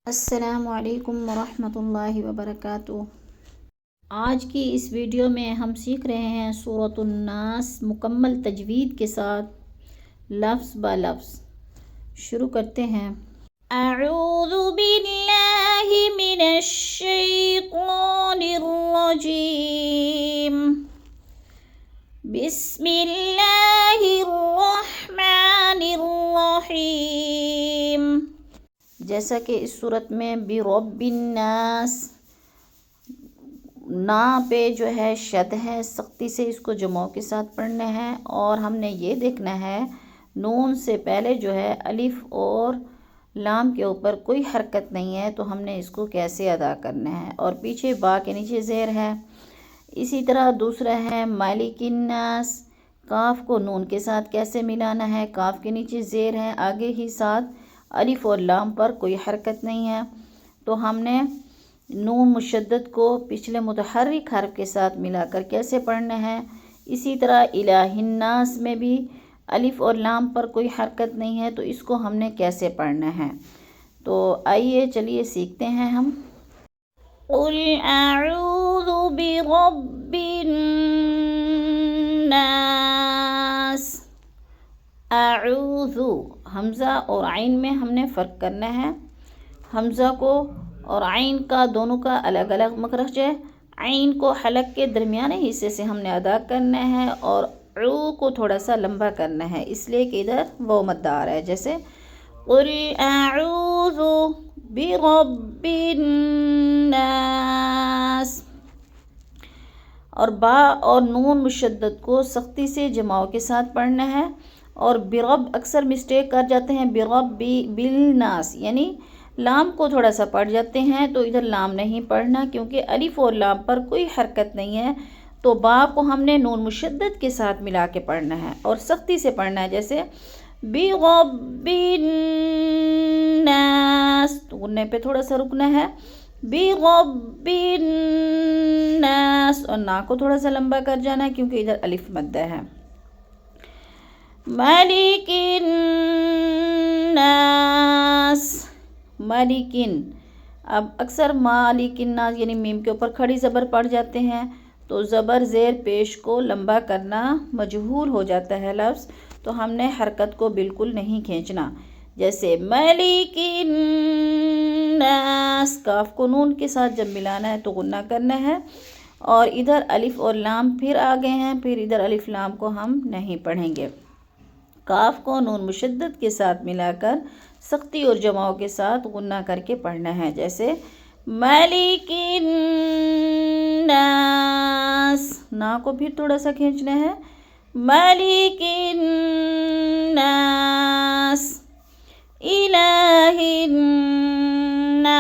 السلام علیکم ورحمۃ اللہ وبرکاتہ۔ آج کی اس ویڈیو میں ہم سیکھ رہے ہیں سورۃ الناس مکمل تجوید کے ساتھ لفظ با لفظ۔ شروع کرتے ہیں۔ اعوذ باللہ من الشیطان الرجیم، بسم اللہ الرحمن الرحیم۔ جیسا کہ اس صورت میں برب الناس، نا پہ جو ہے شد ہے، سختی سے اس کو جمع کے ساتھ پڑھنا ہے، اور ہم نے یہ دیکھنا ہے نون سے پہلے جو ہے الف اور لام کے اوپر کوئی حرکت نہیں ہے، تو ہم نے اس کو کیسے ادا کرنا ہے، اور پیچھے با کے نیچے زیر ہے۔ اسی طرح دوسرا ہے مالک الناس، کاف کو نون کے ساتھ کیسے ملانا ہے، کاف کے نیچے زیر ہے، آگے ہی ساتھ الف اور لام پر کوئی حرکت نہیں ہے، تو ہم نے نون مشدد کو پچھلے متحرک حرف کے ساتھ ملا کر کیسے پڑھنا ہے۔ اسی طرح الہ الناس میں بھی الف اور لام پر کوئی حرکت نہیں ہے، تو اس کو ہم نے کیسے پڑھنا ہے۔ تو آئیے چلیے سیکھتے ہیں ہم۔ قل اعوذ برب الناس، اعوذ حمزہ اور عین میں ہم نے فرق کرنا ہے۔ حمزہ کو اور عین کا دونوں کا الگ الگ مخرج ہے۔ عین کو حلق کے درمیانے حصے سے ہم نے ادا کرنا ہے، اور عو کو تھوڑا سا لمبا کرنا ہے، اس لیے کہ ادھر وہ مد آ رہا ہے، جیسے قل اعوذ برب الناس۔ اور با اور نون مشدد کو سختی سے جماؤ کے ساتھ پڑھنا ہے، اور برب اکثر مسٹیک کر جاتے ہیں، برب بالناس، یعنی لام کو تھوڑا سا پڑھ جاتے ہیں، تو ادھر لام نہیں پڑھنا کیونکہ الف اور لام پر کوئی حرکت نہیں ہے، تو با کو ہم نے نون مشدد کے ساتھ ملا کے پڑھنا ہے اور سختی سے پڑھنا ہے، جیسے برب الناس، تو غنّے پہ تھوڑا سا رکنا ہے، برب الناس، اور نا کو تھوڑا سا لمبا کر جانا ہے کیونکہ ادھر الف مدہ ہے۔ مالک الناس، مالکن، اب اکثر مالک الناس یعنی میم کے اوپر کھڑی زبر پڑ جاتے ہیں، تو زبر زیر پیش کو لمبا کرنا مجہول ہو جاتا ہے لفظ، تو ہم نے حرکت کو بالکل نہیں کھینچنا، جیسے مالک الناس، کاف کو نون کے ساتھ جب ملانا ہے تو غنّہ کرنا ہے، اور ادھر الف اور لام پھر آگے ہیں، پھر ادھر الف لام کو ہم نہیں پڑھیں گے، کاف کو نون مشدد کے ساتھ ملا کر سختی اور جماؤ کے ساتھ غنّہ کر کے پڑھنا ہے، جیسے مالک الناس، نا کو پھر تھوڑا سا کھینچنا ہے، مالک الناس، الہ الناس،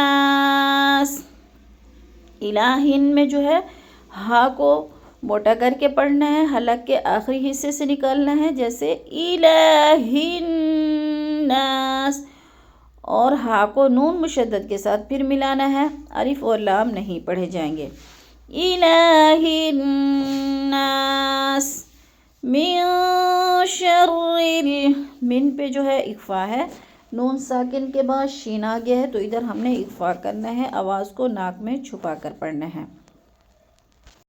الہن میں جو ہے ہا کو موٹا کر کے پڑھنا ہے، حلق کے آخری حصے سے نکالنا ہے، جیسے الہ الناس، اور ہا کو نون مشدد کے ساتھ پھر ملانا ہے، الف اور لام نہیں پڑھے جائیں گے، الہ الناس، من شر من پہ جو ہے اخفا ہے، نون ساکن کے بعد شین آ گیا ہے، تو ادھر ہم نے اخفا کرنا ہے، آواز کو ناک میں چھپا کر پڑھنا ہے۔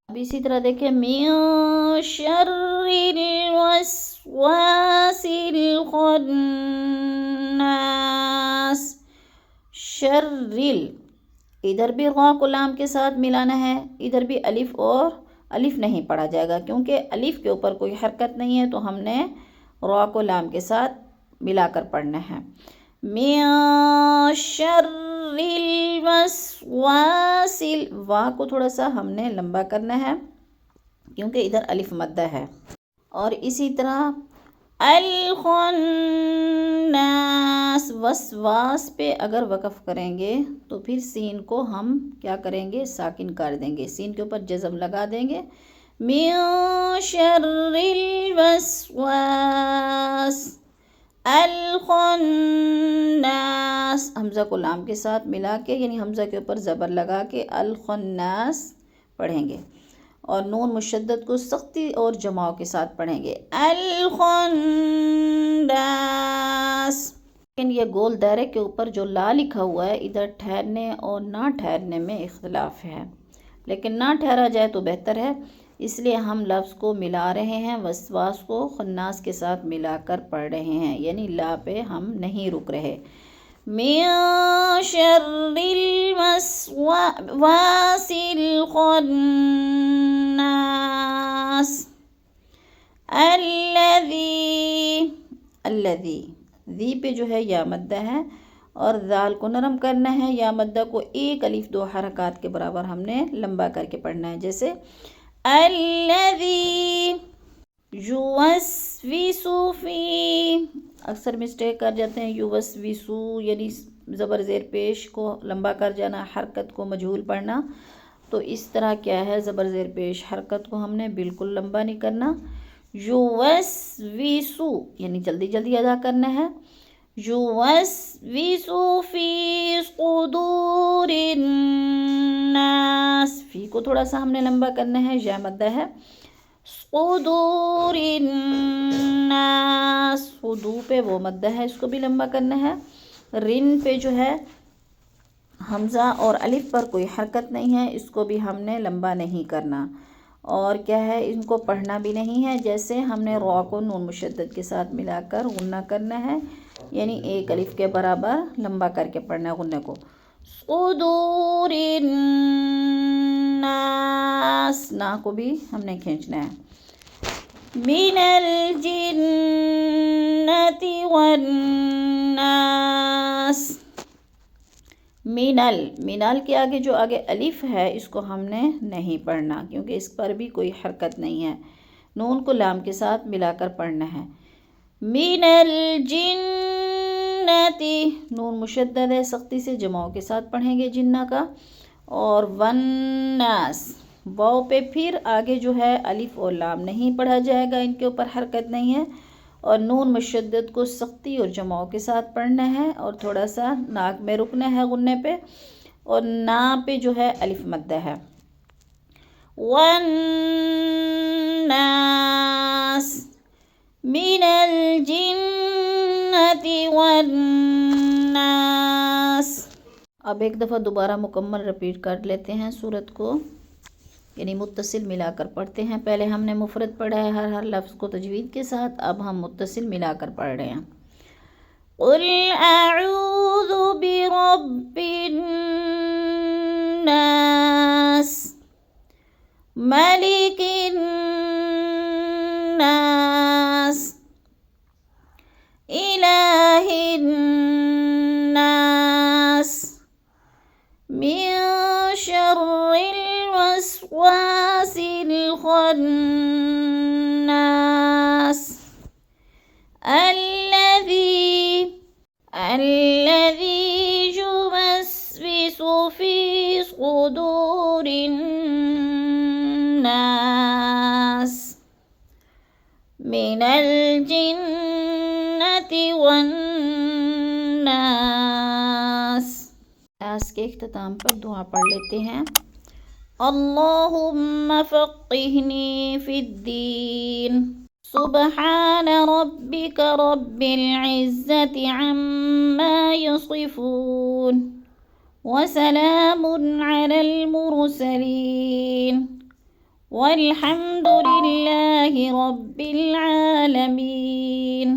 اب اسی طرح دیکھیں، من شر الوسواس الخناس، شرل، ادھر بھی غا کو لام کے ساتھ ملانا ہے، ادھر بھی الف اور الف نہیں پڑھا جائے گا کیونکہ الف کے اوپر کوئی حرکت نہیں ہے، تو ہم نے را کو لام کے ساتھ ملا کر پڑھنا ہے، من شر الوسواس، وا کو تھوڑا سا ہم نے لمبا کرنا ہے کیونکہ ادھر الف مدہ ہے، اور اسی طرح الخناس، وسواس پہ اگر وقف کریں گے تو پھر سین کو ہم کیا کریں گے، ساکن کر دیں گے، سین کے اوپر جزم لگا دیں گے، من شر الوسواس الخناس، حمزہ کو لام کے ساتھ ملا کے یعنی حمزہ کے اوپر زبر لگا کے الخناس پڑھیں گے، اور نون مشدد کو سختی اور جماؤ کے ساتھ پڑھیں گے، الخناس۔ لیکن یہ گول دائرے کے اوپر جو لا لکھا ہوا ہے ادھر ٹھہرنے اور نہ ٹھہرنے میں اختلاف ہے، لیکن نہ ٹھہرا جائے تو بہتر ہے، اس لیے ہم لفظ کو ملا رہے ہیں، وسواس کو خناس کے ساتھ ملا کر پڑھ رہے ہیں، یعنی لا پہ ہم نہیں رک رہے۔ من شر الوسواس الخناس الذی ذی پہ جو ہے یا مدہ ہے اور ذال کو نرم کرنا ہے، یا مدہ کو ایک الف دو حرکات کے برابر ہم نے لمبا کر کے پڑھنا ہے، جیسے الذی یوسوس فی، اکثر مسٹیک کر جاتے ہیں یوسوسو یعنی زبر زیر پیش کو لمبا کر جانا، حرکت کو مجہول پڑھنا، تو اس طرح کیا ہے زبر زیر پیش حرکت کو ہم نے بالکل لمبا نہیں کرنا، یوسوسو یعنی جلدی جلدی ادا کرنا ہے، یوسوسو فی صدور الناس، فی کو تھوڑا سا ہم نے لمبا کرنا ہے، یا مدہ ہے، صدور الناس، صدو پہ وہ مدہ ہے اس کو بھی لمبا کرنا ہے، رن پہ جو ہے حمزہ اور الف پر کوئی حرکت نہیں ہے، اس کو بھی ہم نے لمبا نہیں کرنا، اور کیا ہے ان کو پڑھنا بھی نہیں ہے، جیسے ہم نے را کو نون مشدد کے ساتھ ملا کر غنہ کرنا ہے، یعنی ایک الف کے برابر لمبا کر کے پڑھنا ہے غنہ کو، صدور الناس، نا کو بھی ہم نے کھینچنا ہے، من الجنة والناس، مینال کے آگے جو آگے الف ہے اس کو ہم نے نہیں پڑھنا کیونکہ اس پر بھی کوئی حرکت نہیں ہے، نون کو لام کے ساتھ ملا کر پڑھنا ہے، من الجنتی، نون مشدد ہے سختی سے جماؤں کے ساتھ پڑھیں گے جنہ کا، اور والناس، واو پہ پھر آگے جو ہے الف اور لام نہیں پڑھا جائے گا، ان کے اوپر حرکت نہیں ہے، اور نون مشدد کو سختی اور جماؤں کے ساتھ پڑھنا ہے، اور تھوڑا سا ناک میں رکنا ہے غنّے پہ، اور نا پہ جو ہے الف مدہ ہے، والناس، من الجنة والناس۔ اب ایک دفعہ دوبارہ مکمل رپیٹ کر لیتے ہیں سورت کو، یعنی متصل ملا کر پڑھتے ہیں، پہلے ہم نے مفرد پڑھا ہے ہر لفظ کو تجوید کے ساتھ، اب ہم متصل ملا کر پڑھ رہے ہیں، قل اعوذ برب الناس، ملک الناس، الہ الناس، من شر الوسواس الخناس، الذي يوسوس في صدور الناس، من الجنة والناس۔ آج کے اختتام پر دعا پڑھ لیتے ہیں، اللہم فقہنی فی الدین، سبحان ربک رب العزة عما یصفون، وسلام علی المرسلین، والحمد للہ رب العالمین۔